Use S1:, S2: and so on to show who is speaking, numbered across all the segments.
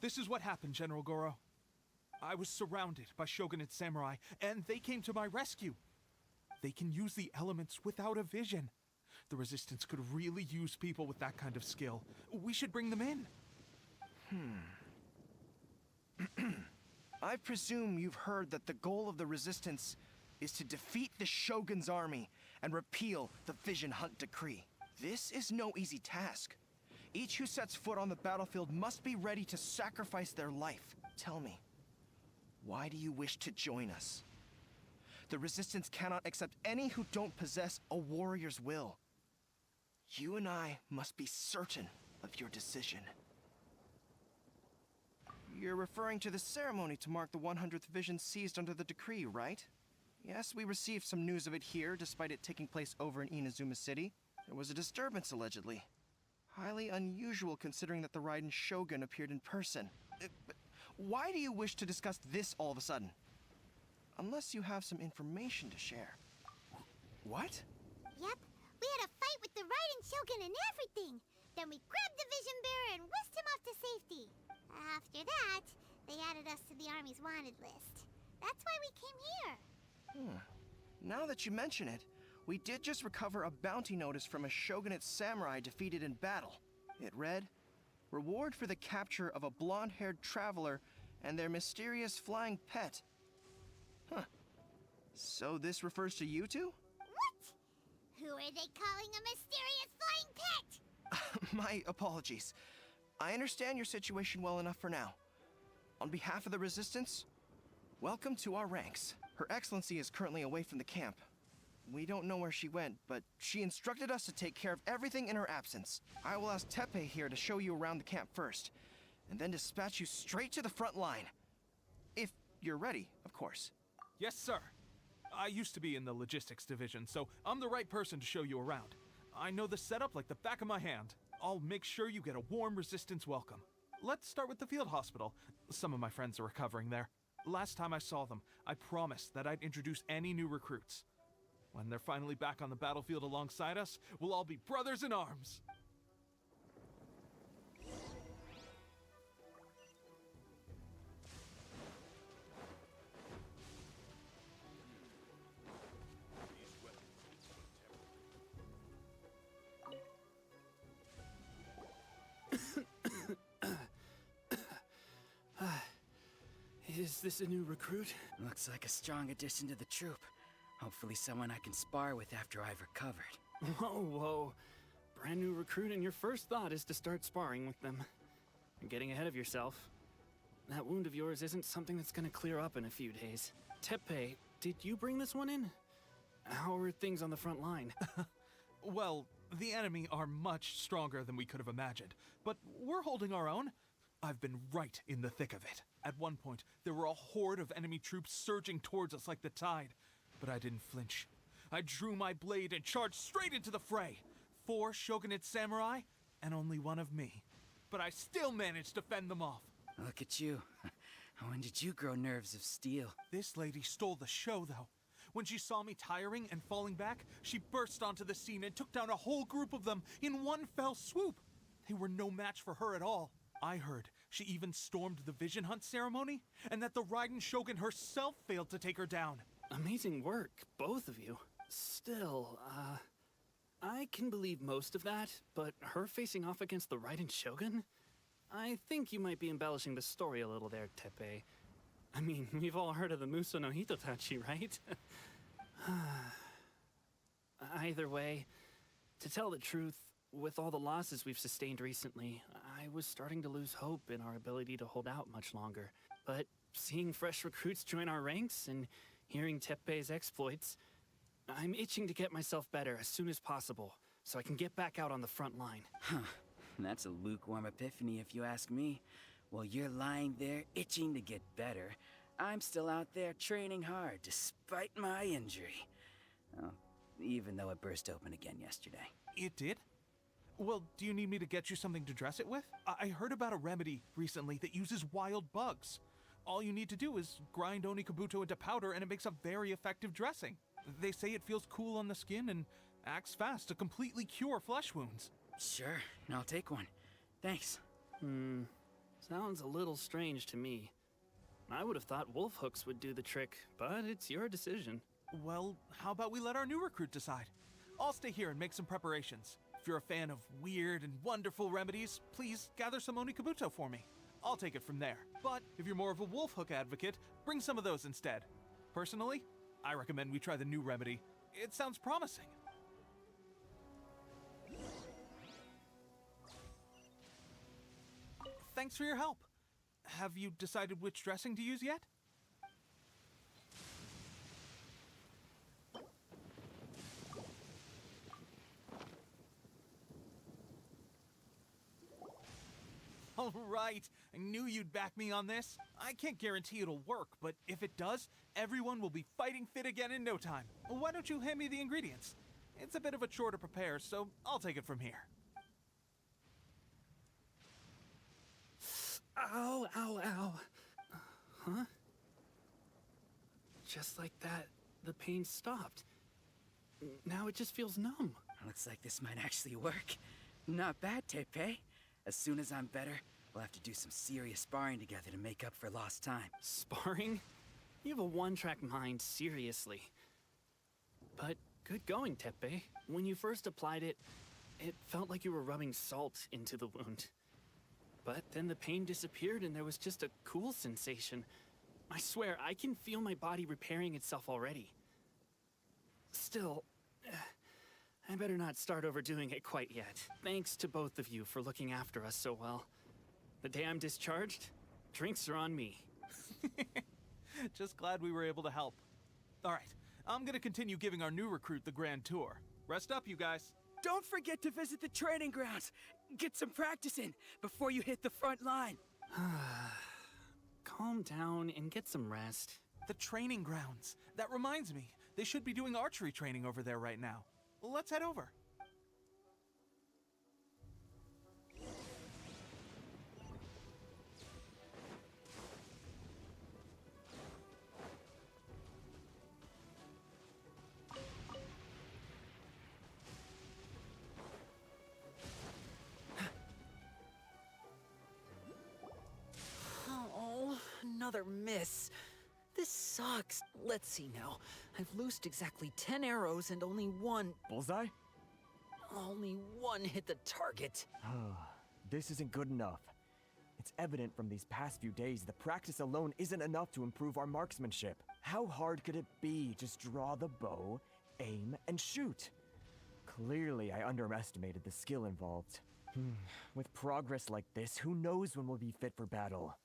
S1: This is what happened, General Goro. I was surrounded by shogunate samurai, and they came to my rescue. They can use the elements without a vision. The Resistance could really use people with that kind of skill. We should bring them in.
S2: I presume you've heard that the goal of the Resistance is to defeat the Shogun's army and repeal the Vision Hunt Decree. This is no easy task. Each who sets foot on the battlefield must be ready to sacrifice their life. Tell me, why do you wish to join us? The Resistance cannot accept any who don't possess a warrior's will. You and I must be certain of your decision. You're referring to the ceremony to mark the 100th vision seized under the decree, right? Yes, we received some news of it here, despite it taking place over in Inazuma City. There was a disturbance, allegedly. Highly unusual considering that the Raiden Shogun appeared in person. But why do you wish to discuss this all of a sudden? Unless you have some information to share. What?
S3: Yep, we had a fight with the Raiden Shogun and everything. Then we grabbed the Vision Bearer and whisked him off to safety. After that, they added us to the Army's wanted list. That's why we came here.
S2: Now that you mention it, we did just recover a bounty notice from a Shogunate samurai defeated in battle. It read, "Reward for the capture of a blonde-haired traveler and their mysterious flying pet." So this refers to you two?
S3: What? Who are they calling a mysterious flying pet?
S2: My apologies. I understand your situation well enough for now. On behalf of the Resistance, welcome to our ranks. Her Excellency is currently away from the camp. We don't know where she went, but she instructed us to take care of everything in her absence. I will ask Teppei here to show you around the camp first, and then dispatch you straight to the front line. If you're ready, of course.
S1: Yes, sir. I used to be in the logistics division, so I'm the right person to show you around. I know the setup like the back of my hand. I'll make sure you get a warm Resistance welcome. Let's start with the field hospital. Some of my friends are recovering there. Last time I saw them, I promised that I'd introduce any new recruits. When they're finally back on the battlefield alongside us, we'll all be brothers in arms.
S4: Is this a new recruit?
S5: Looks like a strong addition to the troop. Hopefully someone I can spar with after I've recovered.
S4: Whoa. Brand new recruit and your first thought is to start sparring with them. You're getting ahead of yourself. That wound of yours isn't something that's gonna clear up in a few days. Teppei, did you bring this one in? How are things on the front line?
S1: Well, the enemy are much stronger than we could have imagined, but we're holding our own. I've been right in the thick of it. At one point, there were a horde of enemy troops surging towards us like the tide, but I didn't flinch. I drew my blade and charged straight into the fray. 4 Shogunate samurai, and only one of me. But I still managed to fend them off.
S5: Look at you. When did you grow nerves of steel?
S1: This lady stole the show, though. When she saw me tiring and falling back, she burst onto the scene and took down a whole group of them in one fell swoop. They were no match for her at all. I heard she even stormed the Vision Hunt ceremony, and that the Raiden Shogun herself failed to take her down.
S4: Amazing work, both of you. Still, I can believe most of that, but her facing off against the Raiden Shogun? I think you might be embellishing the story a little there, Teppei. I mean, we've all heard of the Muso no Hitotachi, right? Either way, to tell the truth, with all the losses we've sustained recently, I was starting to lose hope in our ability to hold out much longer. But seeing fresh recruits join our ranks and hearing Teppei's exploits, I'm itching to get myself better as soon as possible, so I can get back out on the front line.
S5: That's a lukewarm epiphany if you ask me. While you're lying there itching to get better, I'm still out there training hard despite my injury. Oh, even though it burst open again yesterday.
S1: It did? Well, do you need me to get you something to dress it with? I heard about a remedy recently that uses wild bugs. All you need to do is grind Onikabuto into powder and it makes a very effective dressing. They say it feels cool on the skin and acts fast to completely cure flesh wounds.
S5: Sure, I'll take one. Thanks.
S4: Sounds a little strange to me. I would have thought wolf hooks would do the trick, but it's your decision.
S1: Well, how about we let our new recruit decide? I'll stay here and make some preparations. If you're a fan of weird and wonderful remedies, please gather some onikabuto for me. I'll take it from there. But if you're more of a wolf hook advocate, bring some of those instead. Personally, I recommend we try the new remedy. It sounds promising. Thanks for your help. Have you decided which dressing to use yet? All right, I knew you'd back me on this. I can't guarantee it'll work, but if it does, everyone will be fighting fit again in no time. Why don't you hand me the ingredients? It's a bit of a chore to prepare, so I'll take it from here.
S4: Ow, ow, ow. Huh? Just like that, the pain stopped. Now it just feels numb.
S5: Looks like this might actually work. Not bad, Tepe. As soon as I'm better, we'll have to do some serious sparring together to make up for lost time.
S4: Sparring? You have a one-track mind, seriously. But good going, Tepe. When you first applied it, it felt like you were rubbing salt into the wound. But then the pain disappeared and there was just a cool sensation. I swear, I can feel my body repairing itself already. Still, I better not start overdoing it quite yet. Thanks to both of you for looking after us so well. The day I'm discharged, drinks are on me.
S1: Just glad we were able to help. All right, I'm gonna continue giving our new recruit the grand tour. Rest up, you guys.
S5: Don't forget to visit the training grounds. Get some practice in before you hit the front line.
S4: Calm down and get some rest.
S1: The training grounds. That reminds me, they should be doing archery training over there right now. Let's head over.
S6: Oh, another miss. This sucks. Let's see now. I've loosed exactly 10 arrows and only one
S7: Bullseye?
S6: hit the target.
S7: This isn't good enough. It's evident from these past few days that practice alone isn't enough to improve our marksmanship. How hard could it be? Just draw the bow, aim, and shoot. Clearly, I underestimated the skill involved. With progress like this, who knows when we'll be fit for battle?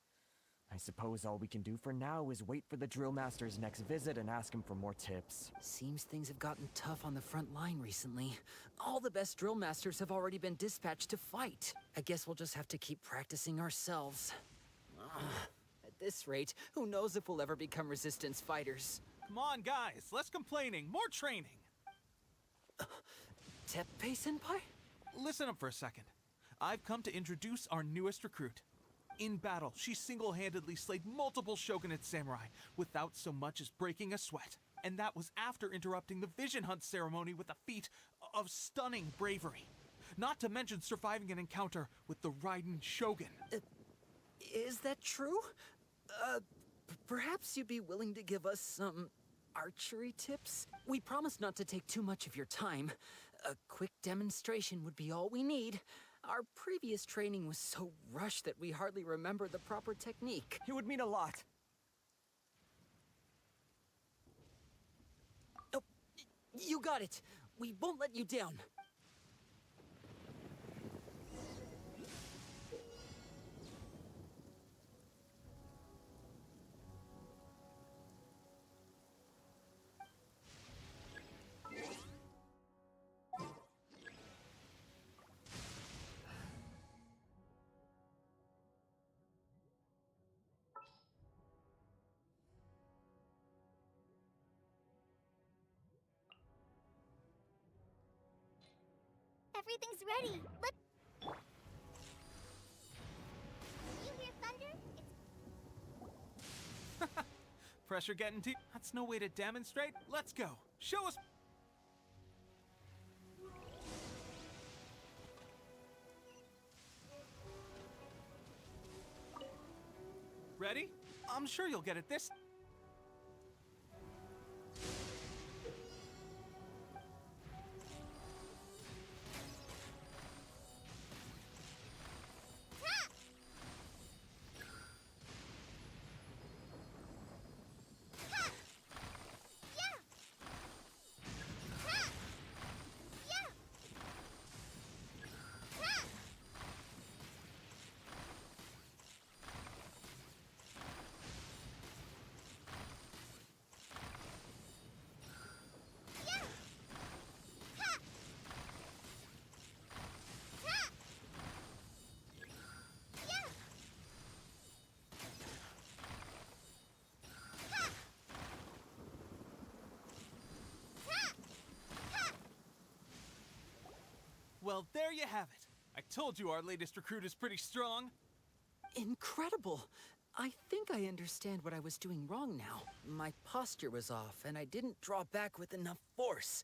S7: I suppose all we can do for now is wait for the drill master's next visit and ask him for more tips.
S6: Seems things have gotten tough on the front line recently. All the best drill masters have already been dispatched to fight. I guess we'll just have to keep practicing ourselves. At this rate, who knows if we'll ever become resistance fighters.
S1: Come on, guys, less complaining, more training.
S6: Teppei-senpai?
S1: Listen up for a second. I've come to introduce our newest recruit. In battle, she single-handedly slayed multiple shogunate samurai without so much as breaking a sweat. And that was after interrupting the vision hunt ceremony with a feat of stunning bravery. Not to mention surviving an encounter with the Raiden Shogun.
S6: Is that true? Perhaps you'd be willing to give us some archery tips? We promise not to take too much of your time. A quick demonstration would be all we need. Our previous training was so rushed that we hardly remember the proper technique.
S7: It would mean a lot.
S6: Oh, you got it. We won't let you down.
S3: Everything's ready. You hear thunder? It's
S1: Pressure getting to... That's no way to demonstrate. Let's go. Show us... I'm sure you'll get it this. Well, there you have it. I told you our latest recruit is pretty strong.
S6: Incredible! I think I understand what I was doing wrong now. My posture was off, and I didn't draw back with enough force.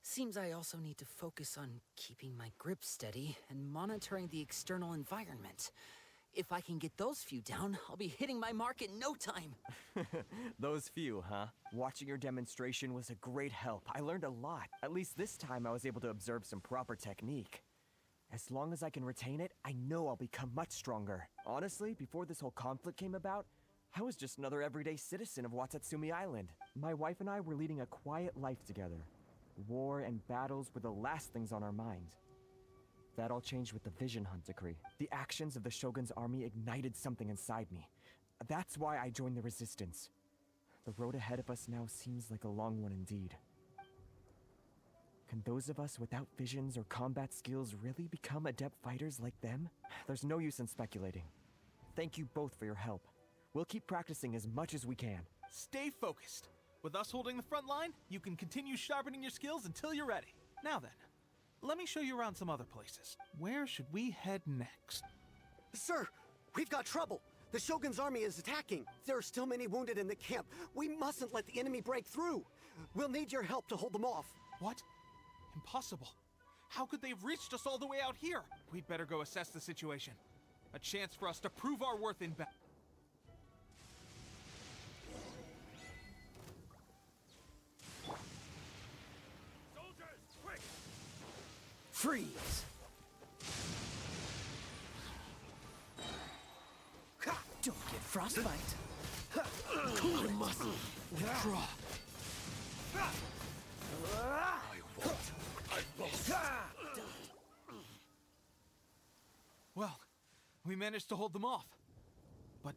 S6: Seems I also need to focus on keeping my grip steady and monitoring the external environment. If I can get those few down, I'll be hitting my mark in no time.
S7: Those few, huh? Watching your demonstration was a great help. I learned a lot. At least this time I was able to observe some proper technique. As long as I can retain it, I know I'll become much stronger. Honestly, before this whole conflict came about, I was just another everyday citizen of Watatsumi Island. My wife and I were leading a quiet life together. War and battles were the last things on our mind. That all changed with the Vision Hunt decree. The actions of the Shogun's army ignited something inside me. That's why I joined the Resistance. The road ahead of us now seems like a long one indeed. Can those of us without visions or combat skills really become adept fighters like them? There's no use in speculating. Thank you both for your help. We'll keep practicing as much as we can.
S1: Stay focused. With us holding the front line, you can continue sharpening your skills until you're ready. Now then, let me show you around some other places. Where should we head next?
S8: Sir, we've got trouble. The Shogun's army is attacking. There are still many wounded in the camp. We mustn't let the enemy break through. We'll need your help to hold them off.
S1: What? Impossible. How could they have reached us all the way out here? We'd better go assess the situation. A chance for us to prove our worth in battle.
S9: Soldiers, quick!
S8: Freeze!
S6: Don't get frostbite.
S8: Cool the muscle. Withdraw.
S1: Well, we managed to hold them off. But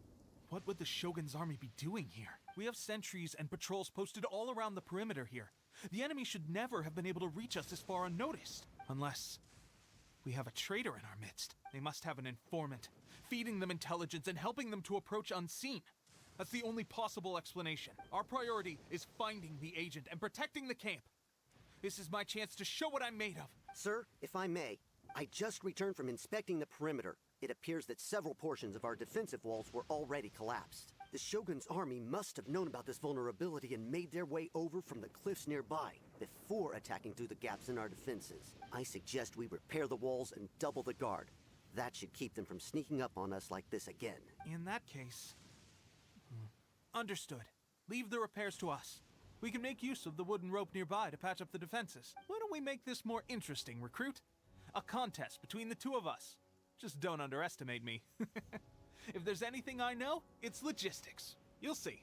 S1: what would the Shogun's army be doing here? We have sentries and patrols posted all around the perimeter here. The enemy should never have been able to reach us this far unnoticed. Unless we have a traitor in our midst. They must have an informant, feeding them intelligence and helping them to approach unseen. That's the only possible explanation. Our priority is finding the agent and protecting the camp. This is my chance to show what I'm made of.
S8: Sir, if I may, I just returned from inspecting the perimeter. It appears that several portions of our defensive walls were already collapsed. The Shogun's army must have known about this vulnerability and made their way over from the cliffs nearby before attacking through the gaps in our defenses. I suggest we repair the walls and double the guard. That should keep them from sneaking up on us like this again.
S1: In that case... Understood. Leave the repairs to us. We can make use of the wooden rope nearby to patch up the defenses. Why don't we make this more interesting, recruit? A contest between the two of us. Just don't underestimate me. If there's anything I know, it's logistics. You'll see.